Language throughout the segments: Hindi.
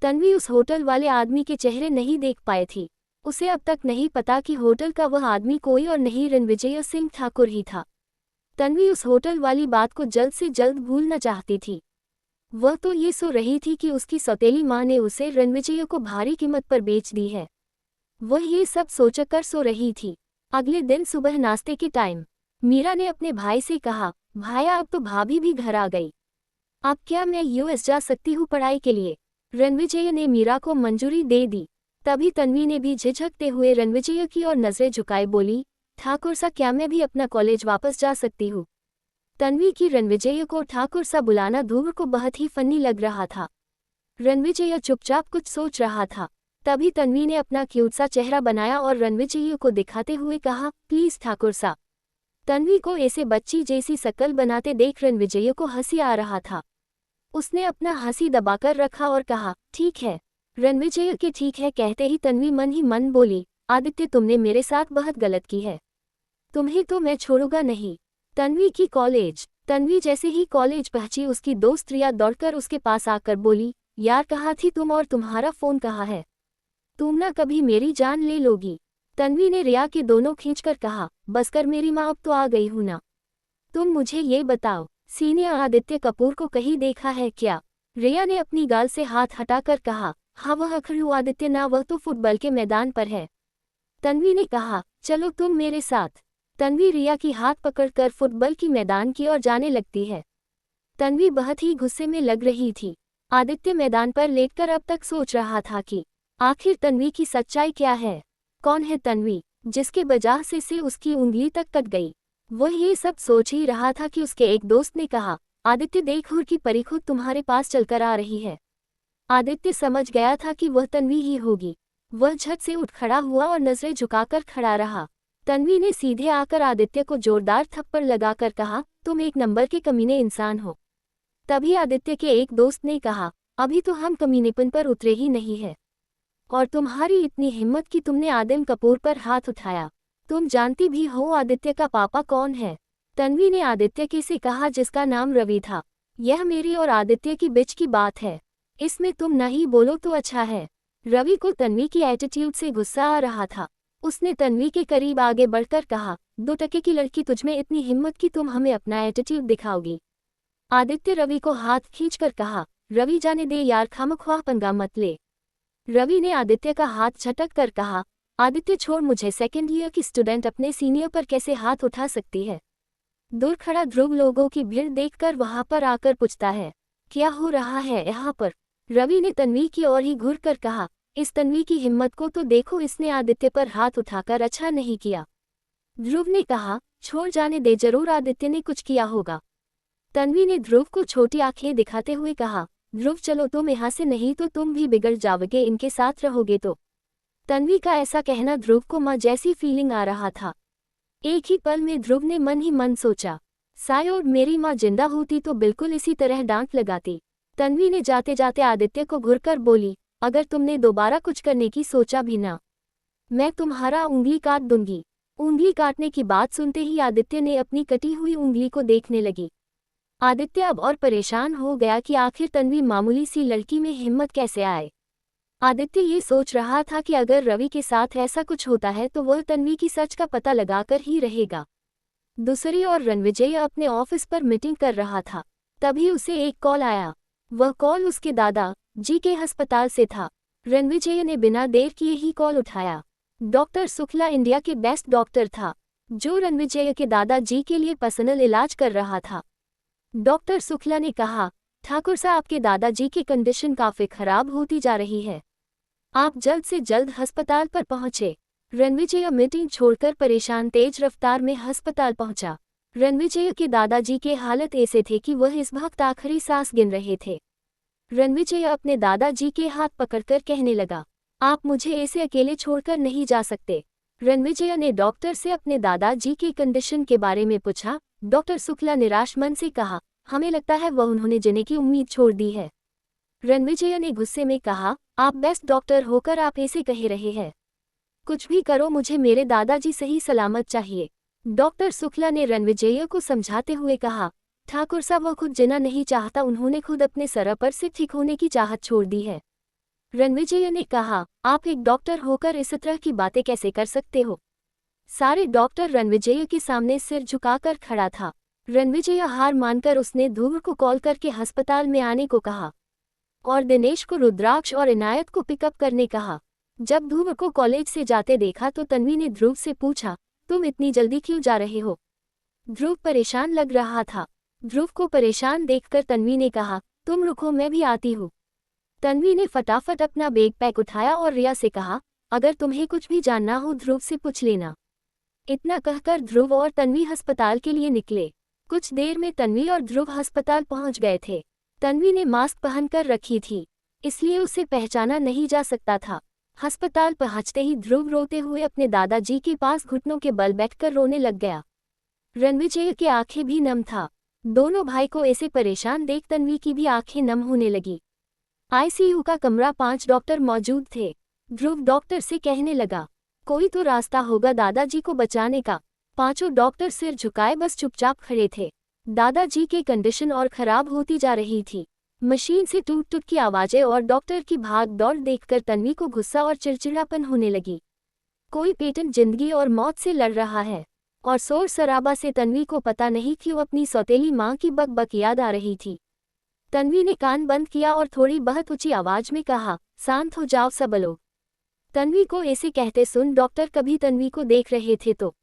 तन्वी उस होटल वाले आदमी के चेहरे नहीं देख पाई थी। उसे अब तक नहीं पता कि होटल का वह आदमी कोई और नहीं रणविजय सिंह ठाकुर ही था। तन्वी उस होटल वाली बात को जल्द से जल्द भूलना चाहती थी। वह तो ये सो रही थी कि उसकी सौतेली माँ ने उसे रणविजय को भारी कीमत पर बेच दी है। वह ये सब सोचकर सो रही थी। अगले दिन सुबह नाश्ते के टाइम मीरा ने अपने भाई से कहा, भाया अब तो भाभी भी घर आ गई। अब क्या मैं यूएस जा सकती हूँ पढ़ाई के लिए? रणविजय ने मीरा को मंजूरी दे दी। तभी तन्वी ने भी झिझकते हुए रणविजय की ओर नजरें झुकाए बोली, ठाकुर सा क्या मैं भी अपना कॉलेज वापस जा सकती हूँ? तन्वी की रणविजय को ठाकुर सा बुलाना ध्रुव को बहुत ही फनी लग रहा था। रणविजय चुपचाप कुछ सोच रहा था। तभी तन्वी ने अपना क्यूट सा चेहरा बनाया और रणविजय को दिखाते हुए कहा, प्लीज ठाकुर सा। तन्वी को ऐसे बच्ची जैसी शक्ल बनाते देख रणविजय को हंसी आ रहा था। उसने अपना हंसी दबाकर रखा और कहा, ठीक है। रणविजय के ठीक है कहते ही तन्वी मन ही मन बोली, आदित्य तुमने मेरे साथ बहुत गलत की है। तुम्हें तो मैं छोड़ूंगा नहीं। तन्वी की कॉलेज। तन्वी जैसे ही कॉलेज पहुंची उसकी दोस्त रिया दौड़कर उसके पास आकर बोली, यार कहाँ थी तुम और तुम्हारा फोन कहाँ है? तुम ना कभी मेरी जान ले लोगी। तन्वी ने रिया के दोनों खींचकर कहा, बस कर मेरी माँ अब तो आ गई हूँ ना। तुम मुझे ये बताओ, सीनियर आदित्य कपूर को कहीं देखा है क्या? रिया ने अपनी गाल से हाथ हटाकर कहा, हाँ वह अखड़ू आदित्य ना, वह तो फुटबॉल के मैदान पर है। तन्वी ने कहा, चलो तुम मेरे साथ। तन्वी रिया की हाथ पकड़कर फुटबॉल की मैदान की ओर जाने लगती है। तन्वी बहुत ही गुस्से में लग रही थी। आदित्य मैदान पर लेटकर अब तक सोच रहा था कि आखिर तन्वी की सच्चाई क्या है। कौन है तन्वी, जिसके वजह से उसकी उंगली तक कट गई? वह ये सब सोच ही रहा था कि उसके एक दोस्त ने कहा, आदित्य देख हुर की परी खुद तुम्हारे पास चलकर आ रही है। आदित्य समझ गया था कि वह तन्वी ही होगी। वह झट से उठ खड़ा हुआ और नजरें झुकाकर खड़ा रहा। तन्वी ने सीधे आकर आदित्य को जोरदार थप्पड़ लगाकर कहा, तुम एक नंबर के कमीने इंसान हो। तभी आदित्य के एक दोस्त ने कहा, अभी तो हम कमीनेपन पर उतरे ही नहीं है। और तुम्हारी इतनी हिम्मत कि तुमने आदिम कपूर पर हाथ उठाया। तुम जानती भी हो आदित्य का पापा कौन है? तन्वी ने आदित्य के से कहा जिसका नाम रवि था। यह मेरी और आदित्य की बीच की बात है। इसमें तुम नहीं बोलो तो अच्छा है। रवि को तन्वी की एटीट्यूड से गुस्सा आ रहा था। उसने तन्वी के करीब आगे बढ़कर कहा, 2 टके की लड़की तुझमें इतनी हिम्मत कि तुम हमें अपना एटीट्यूड दिखाओगी? आदित्य रवि को हाथ खींचकर कहा, रवि जाने दे यार, खामख्वाह पंगा मत ले। रवि ने आदित्य का हाथ झटक कर कहा, आदित्य छोड़ मुझे, सेकेंड ईयर की स्टूडेंट अपने सीनियर पर कैसे हाथ उठा सकती है? दूर खड़ा ध्रुव लोगों की भीड़ देखकर वहां पर आकर पूछता है, क्या हो रहा है यहाँ पर? रवि ने तन्वी की ओर ही घूर कर कहा, इस तन्वी की हिम्मत को तो देखो, इसने आदित्य पर हाथ उठाकर अच्छा नहीं किया। ध्रुव ने कहा, छोड़ जाने दे, जरूर आदित्य ने कुछ किया होगा। तन्वी ने ध्रुव को छोटी आंखें दिखाते हुए कहा, ध्रुव चलो तुम यहाँ से, नहीं तो तुम भी बिगड़ जाओगे, इनके साथ रहोगे तो। तन्वी का ऐसा कहना ध्रुव को माँ जैसी फीलिंग आ रहा था। एक ही पल में ध्रुव ने मन ही मन सोचा, शायद मेरी माँ जिंदा होती तो बिल्कुल इसी तरह डांट लगाती। तन्वी ने जाते जाते आदित्य को घुरकर बोली, अगर तुमने दोबारा कुछ करने की सोचा भी ना, मैं तुम्हारा उंगली काट दूंगी। उंगली काटने की बात सुनते ही आदित्य ने अपनी कटी हुई उंगली को देखने लगी। आदित्य अब और परेशान हो गया कि आखिर तन्वी मामूली सी लड़की में हिम्मत कैसे आए। आदित्य ये सोच रहा था कि अगर रवि के साथ ऐसा कुछ होता है तो वह तन्वी की सच का पता लगाकर ही रहेगा। दूसरी ओर रणविजय अपने ऑफिस पर मीटिंग कर रहा था। तभी उसे एक कॉल आया। वह कॉल उसके दादा जी के अस्पताल से था। रणविजय ने बिना देर किए ही कॉल उठाया। डॉक्टर शुक्ला इंडिया के बेस्ट डॉक्टर था, जो रणविजय के दादाजी के लिए पर्सनल इलाज कर रहा था। डॉक्टर शुक्ला ने कहा, ठाकुर साहब आपके दादाजी की कंडीशन काफी खराब होती जा रही है, आप जल्द से जल्द अस्पताल पर पहुंचे। रणविजय मीटिंग छोड़कर परेशान तेज रफ्तार में अस्पताल पहुंचा। रणविजय के दादाजी के हालत ऐसे थे कि वह इस वक्त आखिरी सांस गिन रहे थे। रणविजय अपने दादाजी के हाथ पकड़कर कहने लगा, आप मुझे ऐसे अकेले छोड़कर नहीं जा सकते। रणविजय ने डॉक्टर से अपने दादाजी की कंडीशन के बारे में पूछा। डॉक्टर शुक्ला निराश मन से कहा, हमें लगता है वह उन्होंने जीने की उम्मीद छोड़ दी है। रणविजय ने गुस्से में कहा, आप बेस्ट डॉक्टर होकर आप ऐसे कह रहे हैं? कुछ भी करो, मुझे मेरे दादाजी सही सलामत चाहिए। डॉक्टर शुक्ला ने रणविजय को समझाते हुए कहा, ठाकुर साहब वो खुद जीना नहीं चाहता, उन्होंने खुद अपने सर पर से ठीक होने की चाहत छोड़ दी है। रणविजय ने कहा, आप एक डॉक्टर होकर इस तरह की बातें कैसे कर सकते हो? सारे डॉक्टर रणविजय के सामने सिर झुकाकर खड़ा था। रणविजय हार मानकर उसने ध्रुव को कॉल करके अस्पताल में आने को कहा और दिनेश को रुद्राक्ष और इनायत को पिकअप करने कहा। जब ध्रुव को कॉलेज से जाते देखा तो तन्वी ने ध्रुव से पूछा, तुम इतनी जल्दी क्यों जा रहे हो? ध्रुव परेशान लग रहा था। ध्रुव को परेशान देखकर तन्वी ने कहा, तुम रुको, मैं भी आती हूँ। तन्वी ने फटाफट अपना बैग पैक उठाया और रिया से कहा, अगर तुम्हें कुछ भी जानना हो ध्रुव से पूछ लेना। इतना कहकर ध्रुव और तन्वी अस्पताल के लिए निकले। कुछ देर में तन्वी और ध्रुव अस्पताल पहुंच गए थे। तन्वी ने मास्क पहनकर रखी थी, इसलिए उसे पहचाना नहीं जा सकता था। अस्पताल पहुंचते ही ध्रुव रोते हुए अपने दादाजी के पास घुटनों के बल बैठकर रोने लग गया। रणविजय की आंखें भी नम था। दोनों भाई को ऐसे परेशान देख तन्वी की भी आंखें नम होने लगी। आईसीयू का कमरा 5 डॉक्टर मौजूद थे। ध्रुव डॉक्टर से कहने लगा, कोई तो रास्ता होगा दादाजी को बचाने का। 5 डॉक्टर सिर झुकाए बस चुपचाप खड़े थे। दादाजी की कंडीशन और खराब होती जा रही थी। मशीन से टूट टूट की आवाजें और डॉक्टर की भाग दौड़ देखकर तन्वी को गुस्सा और चिड़चिड़ापन होने लगी। कोई पेटेंट जिंदगी और मौत से लड़ रहा है और शोर शराबा से तन्वी को पता नहीं क्यों अपनी सौतेली माँ की बकबक याद आ रही थी। तन्वी ने कान बंद किया और थोड़ी बहुत ऊंची आवाज में कहा, शांत हो जाओ सब लोग। तन्वी को ऐसे कहते सुन डॉक्टर कभी तन्वी को देख रहे थे तो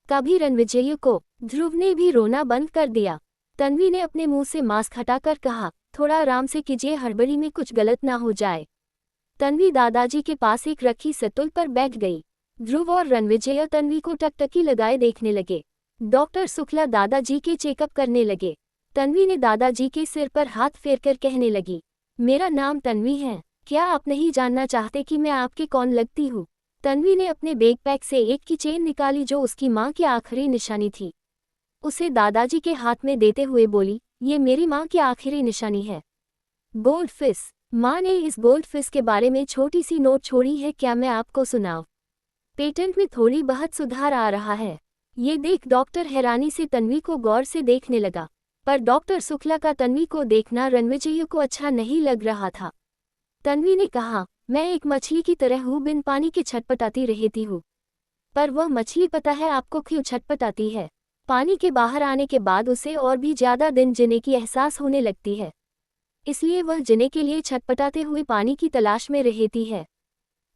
कभी रणविजय को। ध्रुव ने भी रोना बंद कर दिया। तन्वी ने अपने मुंह से मास्क हटाकर कहा, थोड़ा आराम से कीजिए, हड़बड़ी में कुछ गलत ना हो जाए। तन्वी दादाजी के पास एक रखी सतुल पर बैठ गई। ध्रुव और रणविजय तन्वी को टकटकी लगाए देखने लगे। डॉक्टर शुक्ला दादाजी के चेकअप करने लगे। तन्वी ने दादाजी के सिर पर हाथ फेरकर कहने लगी, मेरा नाम तन्वी है, क्या आप नहीं जानना चाहते कि मैं आपके कौन लगती हूँ? तन्वी ने अपने बैग पैक से एक की चेन निकाली जो उसकी माँ की आखिरी निशानी थी। उसे दादाजी के हाथ में देते हुए बोली, ये मेरी माँ की आखिरी निशानी है। Gold fish. माँ ने इस गोल्ड फिश के बारे में छोटी सी नोट छोड़ी है, क्या मैं आपको सुनाऊं? पेटेंट में थोड़ी बहुत सुधार आ रहा है। ये देख डॉक्टर हैरानी से तन्वी को गौर से देखने लगा, पर डॉक्टर शुक्ला का तन्वी को देखना रणविजय को अच्छा नहीं लग रहा था। तन्वी ने कहा, मैं एक मछली की तरह हूँ, बिन पानी के छटपटाती रहती हूँ। पर वह मछली पता है आपको क्यों छटपटाती है? पानी के बाहर आने के बाद उसे और भी ज्यादा दिन जीने की एहसास होने लगती है, इसलिए वह जीने के लिए छटपटाते हुए पानी की तलाश में रहती है।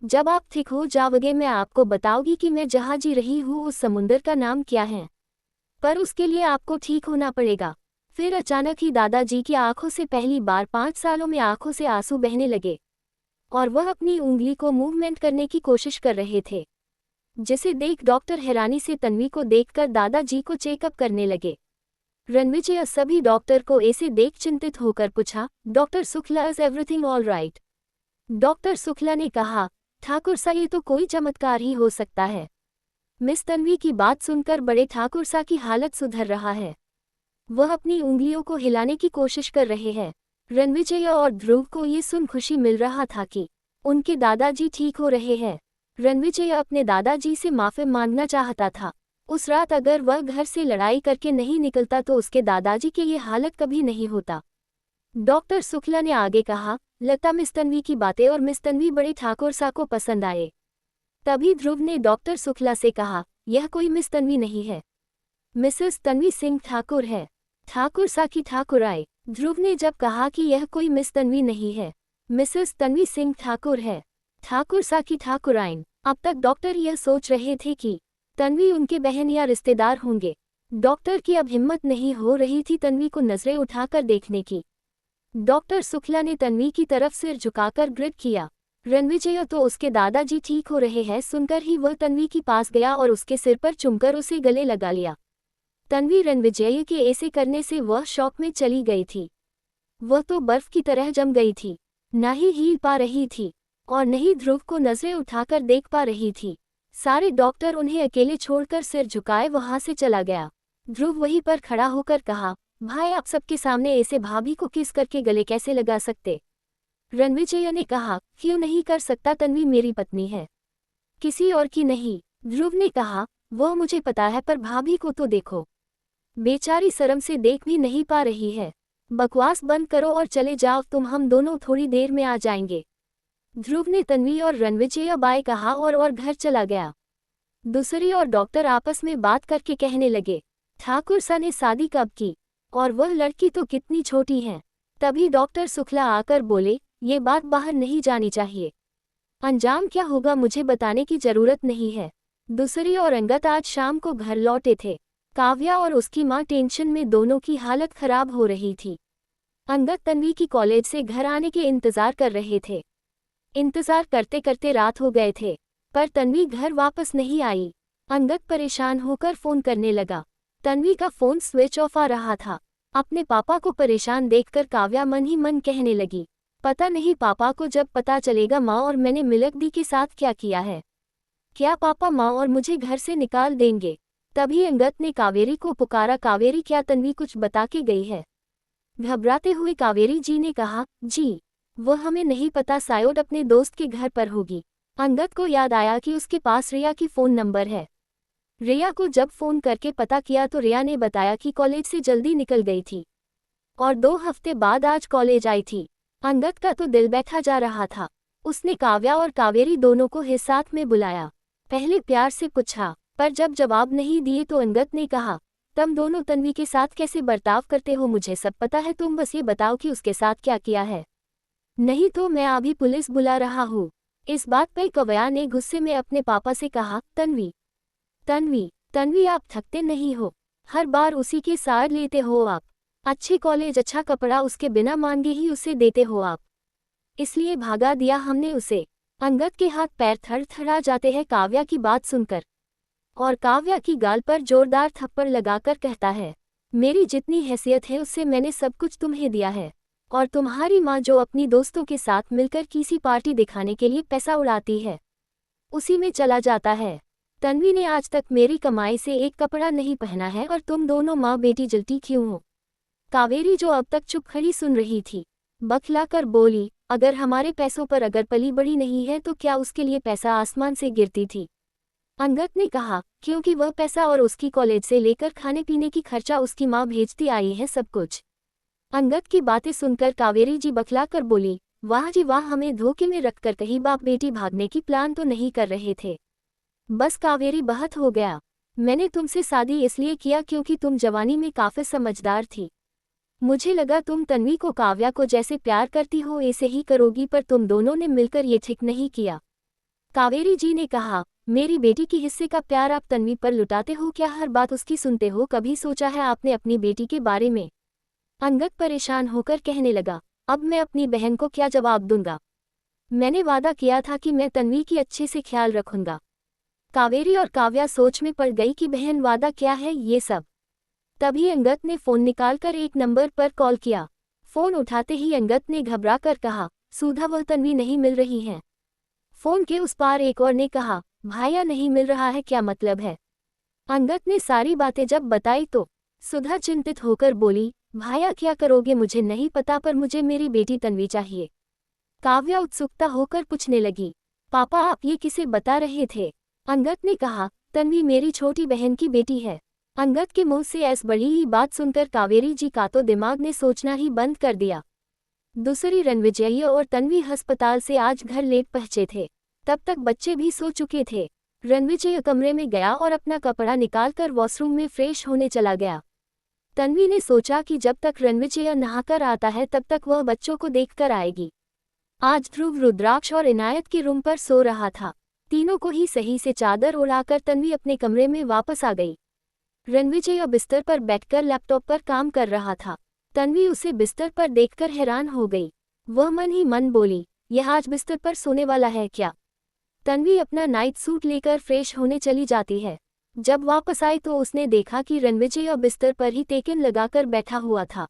जब आप ठीक हो जाओगे मैं आपको बताऊंगी कि मैं जहाँ जी रही हूँ उस समुंदर का नाम क्या है, पर उसके लिए आपको ठीक होना पड़ेगा। फिर अचानक ही दादाजी की आंखों से पहली बार 5 सालों में आंखों से आंसू बहने लगे और वह अपनी उंगली को मूवमेंट करने की कोशिश कर रहे थे, जिसे देख डॉक्टर हैरानी से तन्वी को देखकर दादाजी को चेकअप करने लगे। रणविजय सभी डॉक्टर को ऐसे देख चिंतित होकर पूछा, doctor Shukla, is everything all right? Doctor Shukla ने कहा, ठाकुर सा ये तो कोई चमत्कार ही हो सकता है। मिस तन्वी की बात सुनकर बड़े ठाकुर सा की हालत सुधर रहा है। वह अपनी उंगलियों को हिलाने की कोशिश कर रहे हैं। रणविजय और ध्रुव को ये सुन खुशी मिल रहा था कि उनके दादाजी ठीक हो रहे हैं। रणविजय अपने दादाजी से माफी मांगना चाहता था। उस रात अगर वह घर से लड़ाई करके नहीं निकलता तो उसके दादाजी की ये हालत कभी नहीं होता। डॉक्टर शुक्ला ने आगे कहा, लता मिस तन्वी की बातें और मिस तन्वी बड़े ठाकुर सा को पसंद आए। तभी ध्रुव ने डॉक्टर शुक्ला से कहा, यह कोई मिस तन्वी नहीं है, मिसेस तन्वी सिंह ठाकुर है, ठाकुर सा की ठाकुर आए। ध्रुव ने जब कहा कि यह कोई मिस तन्वी नहीं है, मिसेस तन्वी सिंह ठाकुर है, ठाकुर सा की ठाकुर आइन। अब तक डॉक्टर यह सोच रहे थे कि तन्वी उनके बहन या रिश्तेदार होंगे। डॉक्टर की अब हिम्मत नहीं हो रही थी तन्वी को नजरें उठाकर देखने की। डॉक्टर शुक्ला ने तन्वी की तरफ सिर झुकाकर ग्रिट किया। रणविजय तो उसके दादाजी ठीक हो रहे हैं सुनकर ही वह तन्वी के पास गया और उसके सिर पर चुमकर उसे गले लगा लिया। तन्वी रणविजय के ऐसे करने से वह शौक में चली गई थी। वह तो बर्फ की तरह जम गई थी, न ही हिल पा रही थी और न ही ध्रुव को नजरें उठाकर देख पा रही थी। सारे डॉक्टर उन्हें अकेले छोड़कर सिर झुकाए वहां से चला गया। ध्रुव वहीं पर खड़ा होकर कहा, भाई आप सबके सामने ऐसे भाभी को किस करके गले कैसे लगा सकते? रणविजय ने कहा, क्यों नहीं कर सकता, तन्वी मेरी पत्नी है, किसी और की नहीं। ध्रुव ने कहा, वह मुझे पता है पर भाभी को तो देखो, बेचारी शर्म से देख भी नहीं पा रही है। बकवास बंद करो और चले जाओ तुम, हम दोनों थोड़ी देर में आ जाएंगे। ध्रुव ने तन्वी और रणविजय बाय कहा और घर चला गया। दूसरी और डॉक्टर आपस में बात करके कहने लगे, ठाकुर सा ने शादी कब की, और वह लड़की तो कितनी छोटी है। तभी डॉक्टर शुक्ला आकर बोले, ये बात बाहर नहीं जानी चाहिए। अंजाम क्या होगा मुझे बताने की जरूरत नहीं है। दूसरी और अंगद आज शाम को घर लौटे थे। काव्या और उसकी माँ टेंशन में, दोनों की हालत खराब हो रही थी। अंगद तन्वी की कॉलेज से घर आने के इंतजार कर रहे थे। इंतजार करते करते रात हो गए थे, पर तन्वी घर वापस नहीं आई। अंगद परेशान होकर फोन करने लगा। तन्वी का फोन स्विच ऑफ आ रहा था। अपने पापा को परेशान देखकर काव्या मन ही मन कहने लगी, पता नहीं पापा को जब पता चलेगा माँ और मैंने मिलक दी के साथ क्या किया है, क्या पापा माँ और मुझे घर से निकाल देंगे। तभी अंगद ने कावेरी को पुकारा, कावेरी क्या तन्वी कुछ बता के गई है? घबराते हुए कावेरी जी ने कहा, जी वो हमें नहीं पता, शायद अपने दोस्त के घर पर होगी। अंगद को याद आया कि उसके पास रिया की फ़ोन नंबर है। रिया को जब फ़ोन करके पता किया तो रिया ने बताया कि कॉलेज से जल्दी निकल गई थी और 2 हफ्ते बाद आज कॉलेज आई थी। अंगद का तो दिल बैठा जा रहा था। उसने काव्या और कावेरी दोनों को ही साथ में बुलाया। पहले प्यार से पूछा, पर जब जवाब नहीं दिए तो अंगद ने कहा, तुम दोनों तन्वी के साथ कैसे बर्ताव करते हो मुझे सब पता है, तुम बस ये बताओ कि उसके साथ क्या किया है, नहीं तो मैं अभी पुलिस बुला रहा हूँ। इस बात पर काव्या ने गुस्से में अपने पापा से कहा, तन्वी तन्वी तन्वी आप थकते नहीं हो, हर बार उसी के साथ लेते हो आप। अच्छे कॉलेज, अच्छा कपड़ा, उसके बिना मांगे ही उसे देते हो आप, इसलिए भागा दिया हमने उसे। अंगद के हाथ पैर थरथरा जाते हैं काव्या की बात सुनकर, और काव्या की गाल पर जोरदार थप्पड़ लगाकर कहता है, मेरी जितनी हैसियत है उससे मैंने सब कुछ तुम्हें दिया है, और तुम्हारी माँ जो अपनी दोस्तों के साथ मिलकर किसी पार्टी दिखाने के लिए पैसा उड़ाती है, उसी में चला जाता है। तन्वी ने आज तक मेरी कमाई से एक कपड़ा नहीं पहना है और तुम दोनों माँ बेटी जलती क्यों हो? कावेरी जो अब तक चुप खड़ी सुन रही थी, बखलाकर बोली, अगर हमारे पैसों पर अगर पली बड़ी नहीं है तो क्या उसके लिए पैसा आसमान से गिरती थी? अंगद ने कहा, क्योंकि वह पैसा और उसकी कॉलेज से लेकर खाने पीने की खर्चा उसकी माँ भेजती आई है सब कुछ। अंगद की बातें सुनकर कावेरी जी बखलाकर बोली, वाह जी वाह, हमें धोखे में रखकर कहीं बाप बेटी भागने की प्लान तो नहीं कर रहे थे। बस कावेरी बहुत हो गया, मैंने तुमसे शादी इसलिए किया क्योंकि तुम जवानी में काफी समझदार थी। मुझे लगा तुम तन्वी को काव्या को जैसे प्यार करती हो ऐसे ही करोगी, पर तुम दोनों ने मिलकर ये ठीक नहीं किया। कावेरी जी ने कहा, मेरी बेटी की हिस्से का प्यार आप तन्वी पर लुटाते हो क्या? हर बात उसकी सुनते हो? कभी सोचा है आपने अपनी बेटी के बारे में? अंगद परेशान होकर कहने लगा, अब मैं अपनी बहन को क्या जवाब दूंगा? मैंने वादा किया था कि मैं तन्वी की अच्छे से ख्याल रखूंगा। कावेरी और काव्या सोच में पड़ गई कि बहन वादा क्या है ये सब। तभी अंगद ने फोन निकालकर एक नंबर पर कॉल किया। फोन उठाते ही अंगद ने घबरा कर कहा, सुधा वह तन्वी नहीं मिल रही हैं। फोन के उस पार एक और ने कहा, भाया नहीं मिल रहा है, क्या मतलब है? अंगद ने सारी बातें जब बताई तो सुधा चिंतित होकर बोली, भाया क्या करोगे मुझे नहीं पता, पर मुझे मेरी बेटी तन्वी चाहिए। काव्या उत्सुकता होकर पूछने लगी, पापा आप ये किसे बता रहे थे? अंगद ने कहा, तन्वी मेरी छोटी बहन की बेटी है। अंगद के मुंह से ऐसी बड़ी ही बात सुनकर कावेरी जी का तो दिमाग ने सोचना ही बंद कर दिया। दूसरी रणविजय और तन्वी अस्पताल से आज घर लेट पहुंचे थे। तब तक बच्चे भी सो चुके थे। रणविजय कमरे में गया और अपना कपड़ा निकालकर वॉशरूम में फ्रेश होने चला गया। तन्वी ने सोचा कि जब तक रणविजय नहाकर आता है तब तक वह बच्चों को देखकर आएगी। आज ध्रुव, रुद्राक्ष और इनायत के रूम पर सो रहा था। तीनों को ही सही से चादर उड़ाकर तन्वी अपने कमरे में वापस आ गई। रणविजय बिस्तर पर बैठकर लैपटॉप पर काम कर रहा था। तन्वी उसे बिस्तर पर देखकर हैरान हो गई। वह मन ही मन बोली, यह आज बिस्तर पर सोने वाला है क्या? तन्वी अपना नाइट सूट लेकर फ्रेश होने चली जाती है। जब वापस आई तो उसने देखा कि रणविजय बिस्तर पर ही टेकन लगाकर बैठा हुआ था।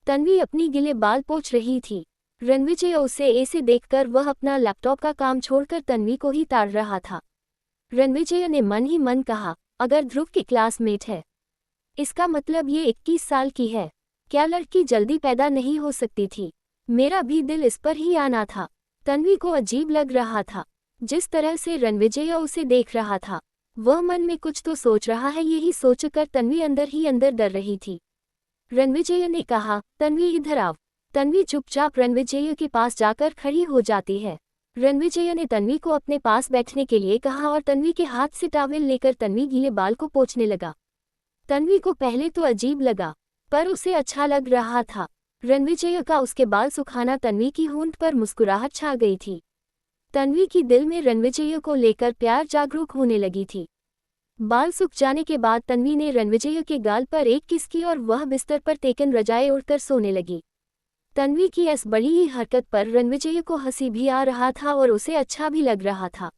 तन्वी अपनी गिले बाल पोंछ रही थी। रणविजय उसे ऐसे देखकर वह अपना लैपटॉप का काम छोड़कर तन्वी को ही ताड़ रहा था। रणविजय ने मन ही मन कहा, अगर ध्रुव की क्लासमेट है, इसका मतलब ये 21 साल की है। क्या लड़की जल्दी पैदा नहीं हो सकती थी? मेरा भी दिल इस पर ही आना था। तन्वी को अजीब लग रहा था, जिस तरह से रणविजय उसे देख रहा था। वह मन में कुछ तो सोच रहा है, यही सोचकर तन्वी अंदर ही अंदर डर रही थी। रणविजय ने कहा, तन्वी इधर आओ। तन्वी चुपचाप रणविजय के पास जाकर खड़ी हो जाती है। रणविजय ने तन्वी को अपने पास बैठने के लिए कहा और तन्वी के हाथ से टॉवेल लेकर तन्वी गीले बाल को पोंछने लगा। तन्वी को पहले तो अजीब लगा, पर उसे अच्छा लग रहा था। रणविजय का उसके बाल सुखाना तन्वी की होंठ पर मुस्कुराहट छा गई थी। तन्वी की दिल में रणविजय को लेकर प्यार जागरूक होने लगी थी। बाल सूख जाने के बाद तन्वी ने रणविजय के गाल पर एक किस की और वह बिस्तर पर टेकन रजाई उड़कर सोने लगी। तन्वी की इस बड़ी ही हरकत पर रणविजय को हंसी भी आ रहा था और उसे अच्छा भी लग रहा था।